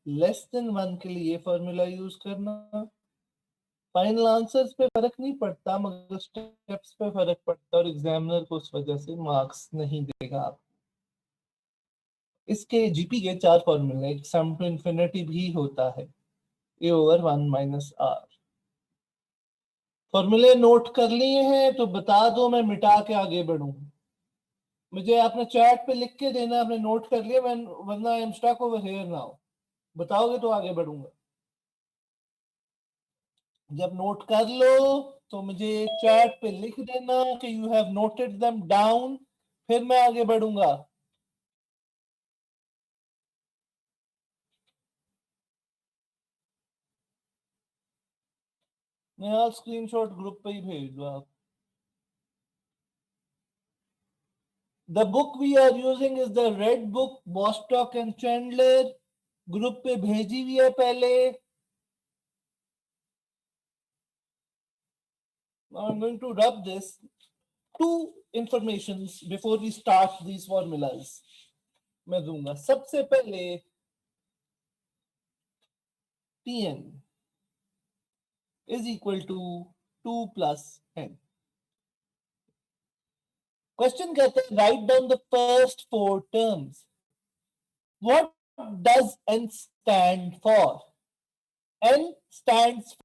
Less than 1 के लिए ये फॉर्मूला यूज करना। फाइनल आंसर्स पे फर्क नहीं पड़ता, मगर स्टेप्स पे फर्क पड़ता है और एग्जामिनर को उस वजह से मार्क्स नहीं देगा आप। इसके जीपी के 4 फॉर्मूले, एक सम टू इंफिनिटी भी होता है, ए ओवर 1 माइनस आर। फॉर्मूले नोट कर लिए हैं तो बता दो, मैं मिटा के आगे बढ़ूं। मुझे आपने चैट पे लिख के देना, आपने नोट कर लिया, मैं वरना I am stuck over here now. बताओगे तो आगे बढ़ूंगा। जब नोट कर लो तो मुझे चैट पे लिख देना कि you have noted them down, फिर मैं आगे बढ़ूंगा। मैं आप स्क्रीनशॉट ग्रुप पे ही भेज दो आप। The book we are using is the red book, Bostock and Chandler. Group पे भेजी हुई है पहले। I'm going to rub this. Two informations before we start these formulas मैं दूंगा। सबसे पहले Tn is equal to 2 plus n। Question कहते हैं write down the first 4 terms. What does n stand for? n stands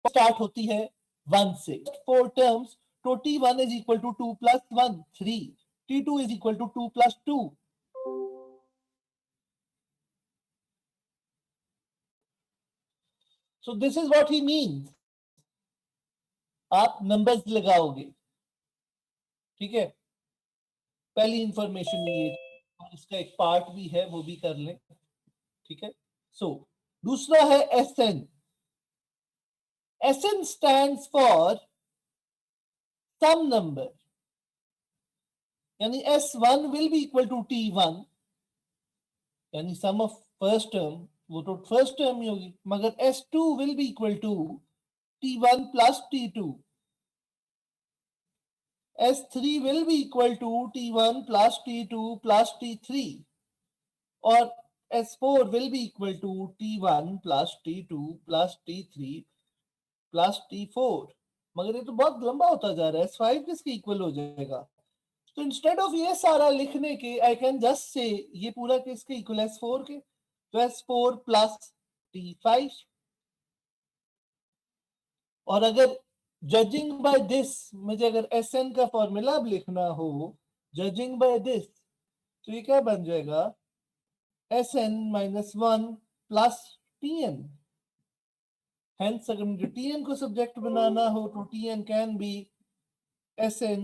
start होती है 1 से। 4 terms, तो t1 is equal to 2 plus 1 3, t2 is equal to 2 plus 2। So this is what he means। आप numbers लगाओगे, ठीक है। पहली information ये, और इसका एक पार्ट भी है वो भी कर लें, ठीक है। सो दूसरा है SN. SN stands for some number, यानी S1 will be equal to T1, यानी सम ऑफ फर्स्ट टर्म, वो तो फर्स्ट टर्म ही होगी, मगर S2 will be equal to T1 plus T2। S3 will be equal to T1 plus T2 plus T3, और S4 will be equal to T1 plus T2 plus T3 plus T4। मगर ये तो बहुत लंबा होता जा रहा है। S5 किसके इक्वल हो जाएगा? तो इंस्टेड ऑफ ये सारा लिखने के, आई कैन जस्ट से ये पूरा किसके इक्वल है? S4 के। तो S4 प्लस T5। और अगर जजिंग बाय दिस, मुझे अगर SN का फॉर्मूला अब लिखना हो जजिंग बाय दिस, तो ये क्या बन जाएगा? Sn minus 1 plus Tn। Hence अगर मुझे Tn को सब्जेक्ट बनाना हो तो Tn can be Sn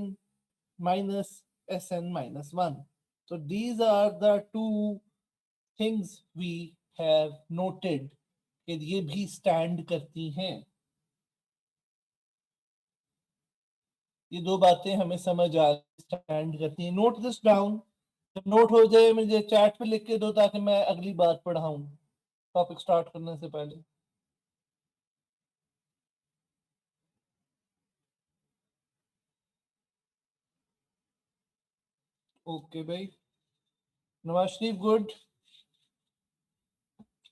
minus Sn minus 1। So these are the two things we have noted कि ये भी स्टैंड करती हैं। ये दो बातें हमें समझ आ स्टैंड करती हैं। Note this down. जब नोट हो जाए मुझे चैट पे लिख के दो ताकि मैं अगली बात पढ़ाऊं टॉपिक स्टार्ट करने से पहले। ओके भाई, Nawaz Sharif good,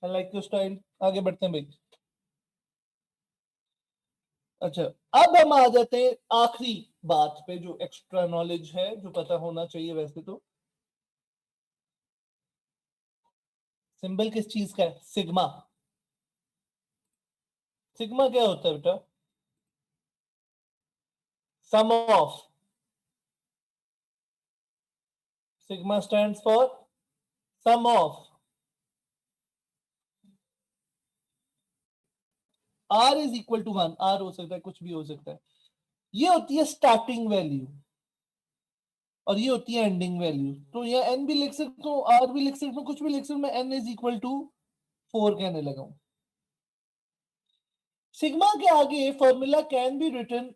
I like your style. आगे बढ़ते हैं भाई। अच्छा, अब हम आ जाते हैं आखिरी बात पे जो एक्स्ट्रा नॉलेज है, जो पता होना चाहिए वैसे तो। सिंबल किस चीज का है? सिग्मा। सिग्मा क्या होता है बेटा? Sum of. Sigma stands for sum of. R is equal to 1। R हो सकता है, कुछ भी हो सकता है। ये होती है स्टार्टिंग वैल्यू और ये होती है एंडिंग वैल्यू। तो ये एन भी लिख सकता हूँ, आर भी लिख सकता हूँ, कुछ भी लिख सकता हूँ। मैं एन इज इक्वल टू 4 कहने लगा हूं। सिग्मा के आगे formula can be written,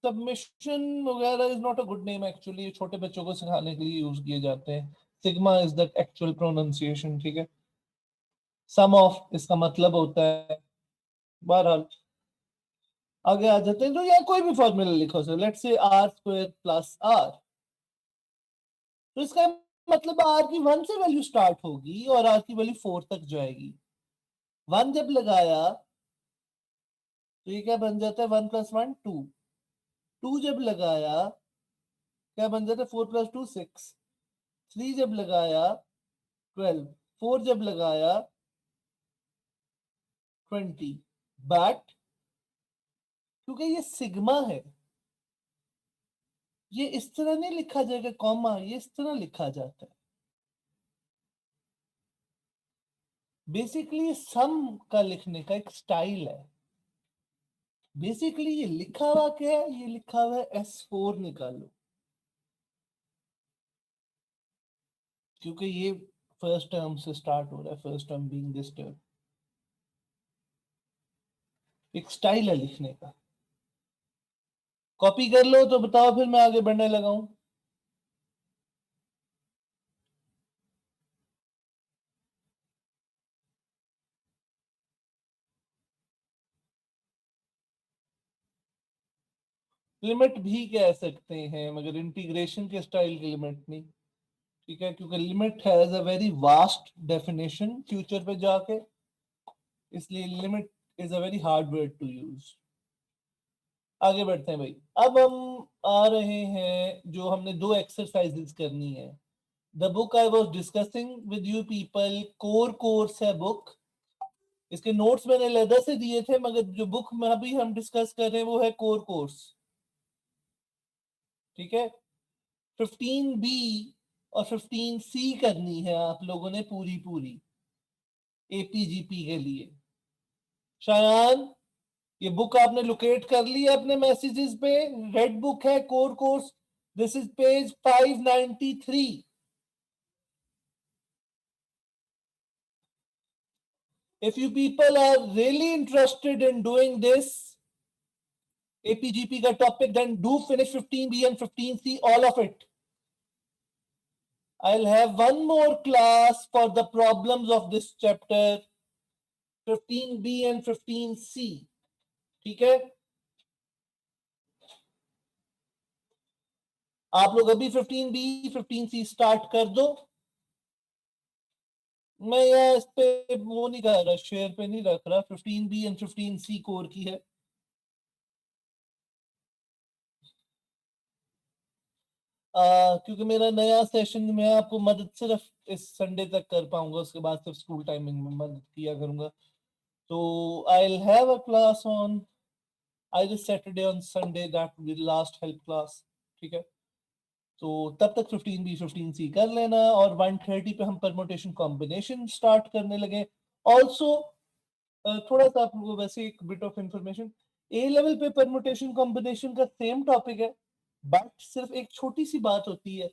submission वगैरह is not a good name actually, छोटे बच्चों को सिखाने के लिए यूज किए जाते हैं। Sigma is the actual pronunciation, ठीक है। सम ऑफ इसका मतलब होता है, बहरहाल आगे आ जाते हैं, तो या कोई भी फॉर्मूला लिखो sir, let's say R square plus R. तो इसका मतलब आर की 1 से वैल्यू स्टार्ट होगी और आर की वैल्यू 4 तक जाएगी। 1 जब लगाया तो ये क्या बन जाता है, 1 + 1 2। 2 जब लगाया क्या बन जाता है, 4 + 2 6। 3 जब लगाया 12। 4 जब लगाया 20। बट क्योंकि ये सिग्मा है, ये इस तरह नहीं लिखा जाएगा कॉमा, ये इस तरह लिखा जाता है। बेसिकली सम का लिखने का एक स्टाइल है। बेसिकली ये लिखा हुआ क्या है, ये लिखा हुआ है S4 निकालो, क्योंकि ये फर्स्ट टर्म से स्टार्ट हो रहा है, first term being this term. एक स्टाइल है लिखने का। कॉपी कर लो तो बताओ, फिर मैं आगे बढ़ने लगा हूं। लिमिट भी कह सकते हैं, मगर इंटीग्रेशन के स्टाइल की लिमिट नहीं। ठीक है, क्योंकि limit has a very vast definition future पे जाके, इसलिए limit is a very hard word to use. आगे बढ़ते हैं भाई। अब हम आ रहे हैं, जो हमने दो एक्सरसाइजेस करनी है। The book I was discussing with you people, core course है बुक। इसके नोट्स मैंने लेदर से दिए थे, मगर जो बुक में अभी हम डिस्कस कर रहे हैं वो है कोर कोर्स। ठीक है, 15B और 15C करनी है आप लोगों ने पूरी पूरी, एपीजीपी के लिए। शायान, ये बुक आपने लोकेट कर ली है अपने मैसेजेस पे? रेड बुक है core course, this is page 593। If you people are really interested in doing this APGP का topic, then do finish 15B and 15C, all of it. I'll have one more class for the problems of this chapter, 15B and 15C. ठीक है, आप लोग अभी 15B 15C start कर दो। मैं यह इस पे वो नहीं कर रहा, शेयर पे नहीं रख रहा। 15B एंड 15C कोर की है। क्योंकि मेरा नया सेशन में आपको मदद सिर्फ इस संडे तक कर पाऊंगा, उसके बाद सिर्फ स्कूल टाइमिंग में मदद किया करूंगा। तो I will have a class on either Saturday on Sunday, that will be the last help class। ठीक है, तो तब तक 15B 15C कर लेना, और 1:30 पे हम परमुटेशन कॉम्बिनेशन स्टार्ट करने लगे। ऑल्सो थोड़ा सा आप लोगों को वैसे एक bit of information, A level पे परमुटेशन कॉम्बिनेशन का सेम टॉपिक है, बट सिर्फ एक छोटी सी बात होती है,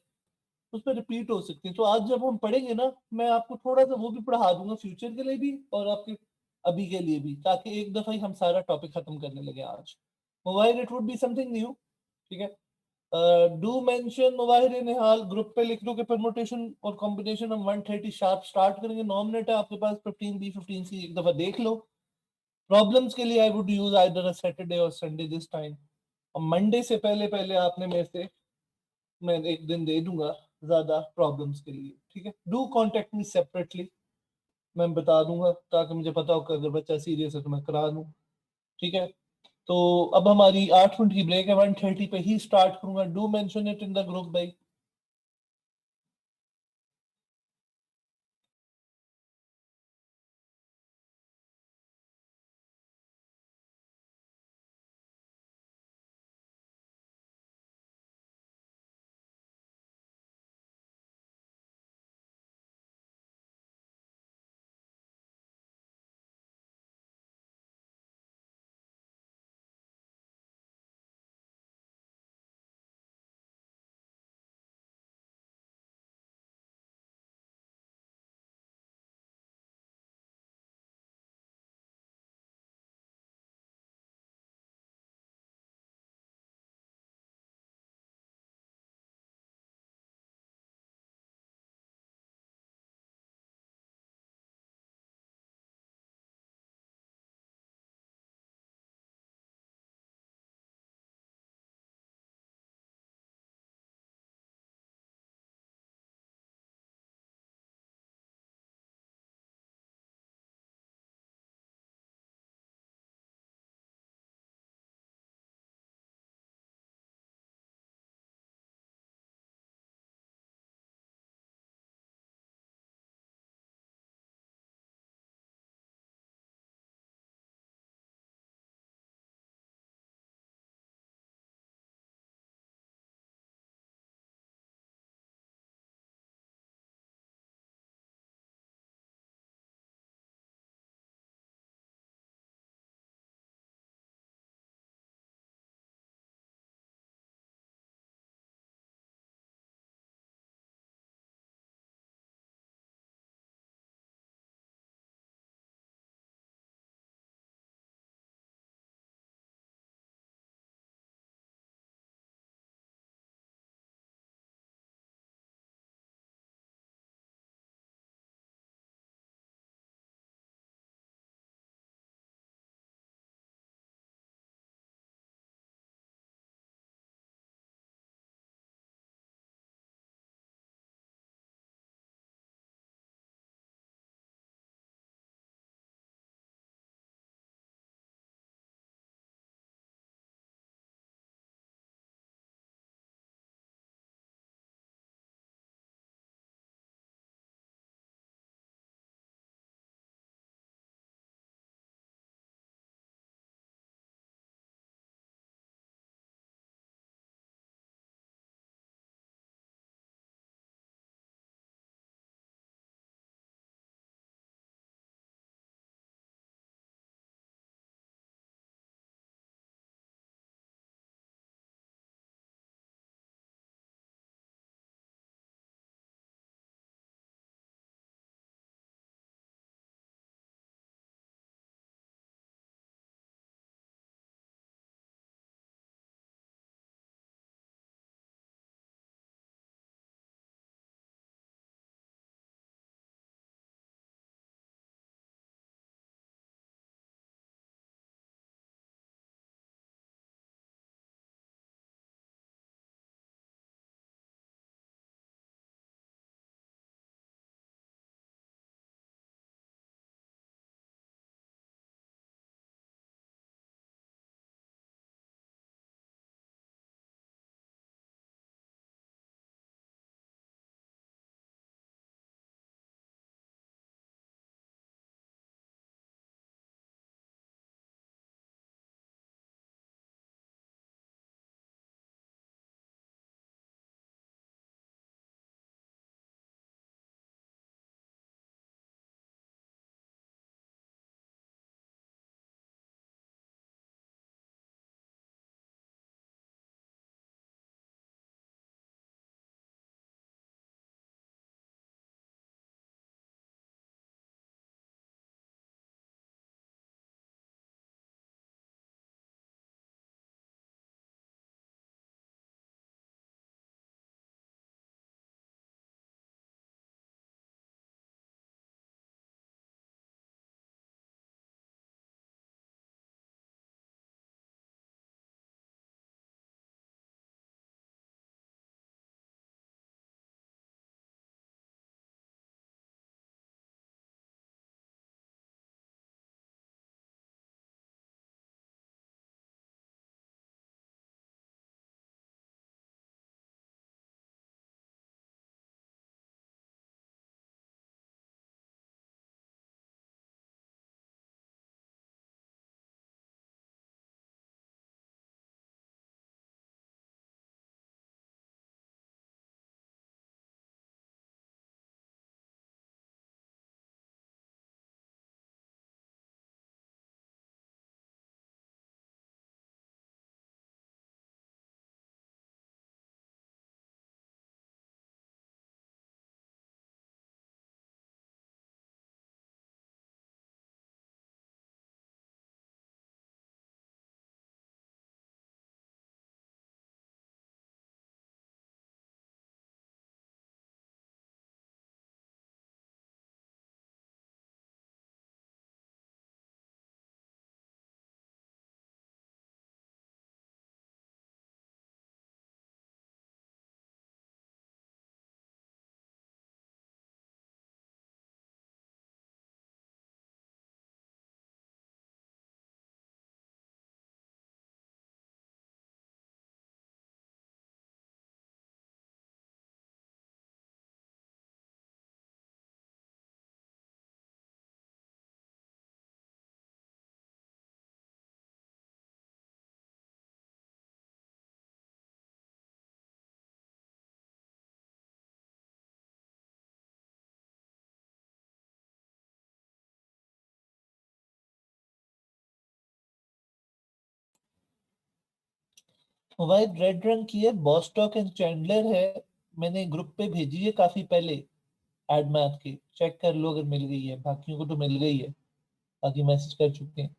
उस पर रिपीट हो सकती है। तो आज जब हम पढ़ेंगे ना, मैं आपको थोड़ा सा वो भी पढ़ा दूंगा फ्यूचर के लिए भी और आपके अभी के लिए भी, ताकि एक दफा ही हम सारा टॉपिक खत्म करने लगे आज। Mobile, it would be something new. ठीक है, do mention mobile Nihal, group पे लिख दो कि परमुटेशन और कॉम्बिनेशन हम 1:30 शार्प स्टार्ट करेंगे। 9 मिनट है आपके पास, 15B 15C एक दफा देख लो। प्रॉब्लम्स के लिए I would use either a Saturday और संडे दिस टाइम, और मंडे से पहले पहले आपने मेरे से, मैं एक दिन दे दूंगा ज्यादा प्रॉब्लम्स के लिए। ठीक है, डू कांटेक्ट मी सेपरेटली, मैं बता दूंगा ताकि मुझे पता हो कि अगर बच्चा सीरियस है तो मैं करा दूं। ठीक है, तो अब हमारी 8 मिनट की ब्रेक है, 1:30 पे ही स्टार्ट करूंगा। Do mention it in the group भाई। वाइट रेड रंग की है, बॉस्टॉक एंड चैंडलर है। मैंने ग्रुप पे भेजी है काफी पहले, एड मैथ की, चेक कर लो अगर मिल गई है, बाकियों को तो मिल गई है, बाकी मैसेज कर चुके हैं।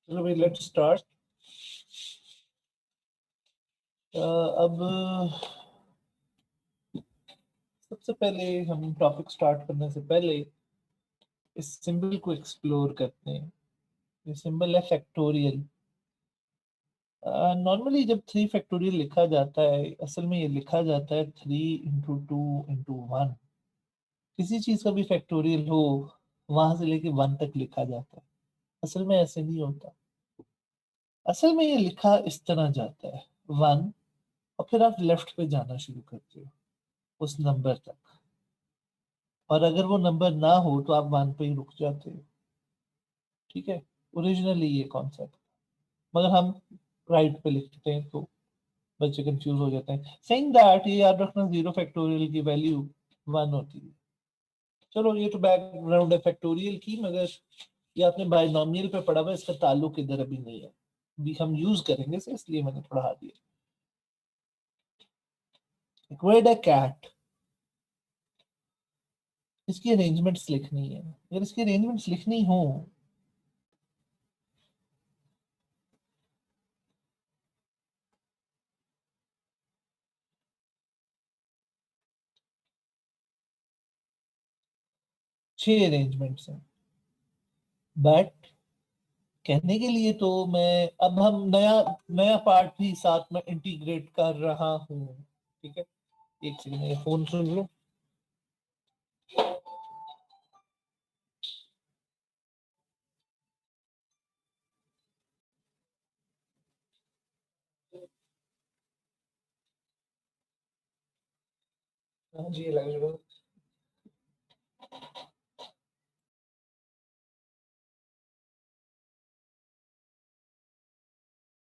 चलो भाई, लेट्स स्टार्ट। अब सबसे पहले हम टॉपिक स्टार्ट करने से पहले इस सिंबल को एक्सप्लोर करते हैं। ये सिंबल है फैक्टोरियल। नॉर्मली जब थ्री फैक्टोरियल लिखा जाता है, असल में ये लिखा जाता है 3 × 2 × 1। किसी चीज का भी फैक्टोरियल हो, वहां से लेके 1 तक लिखा जाता है। असल में ऐसे नहीं होता। असल में ये लिखा इस तरह जाता है 1, और फिर आप लेफ्ट पे जाना शुरू करते हो उस नंबर तक, और अगर वो नंबर ना हो तो आप 1 पे ही रुक जाते हो। ठीक है, ओरिजिनली ये कॉन्सेप्ट, मगर हम राइट पे लिखते हैं तो बच्चे कंफ्यूज हो जाते हैं। सेइंग दैट, ये याद रखना, 0 फैक्टोरियल की वैल्यू 1 होती है। चलो, ये तो बैकग्राउंड है फैक्टोरियल की, मगर ये आपने बायनॉमियल पे पढ़ा हुआ है, इसका ताल्लुक इधर अभी नहीं है, अभी हम यूज करेंगे से, इसलिए मैंने पढ़ा दिया। वर्ड है कैट, इसकी अरेंजमेंट्स लिखनी है। अगर इसकी अरेंजमेंट्स लिखनी हो, 6 अरेंजमेंट्स हैं। बट कहने के लिए तो मैं, अब हम नया नया पार्ट भी साथ में इंटीग्रेट कर रहा हूँ। ठीक है, एक सेकंड, ये फोन सुन लो। हाँ जी, लग रहा है।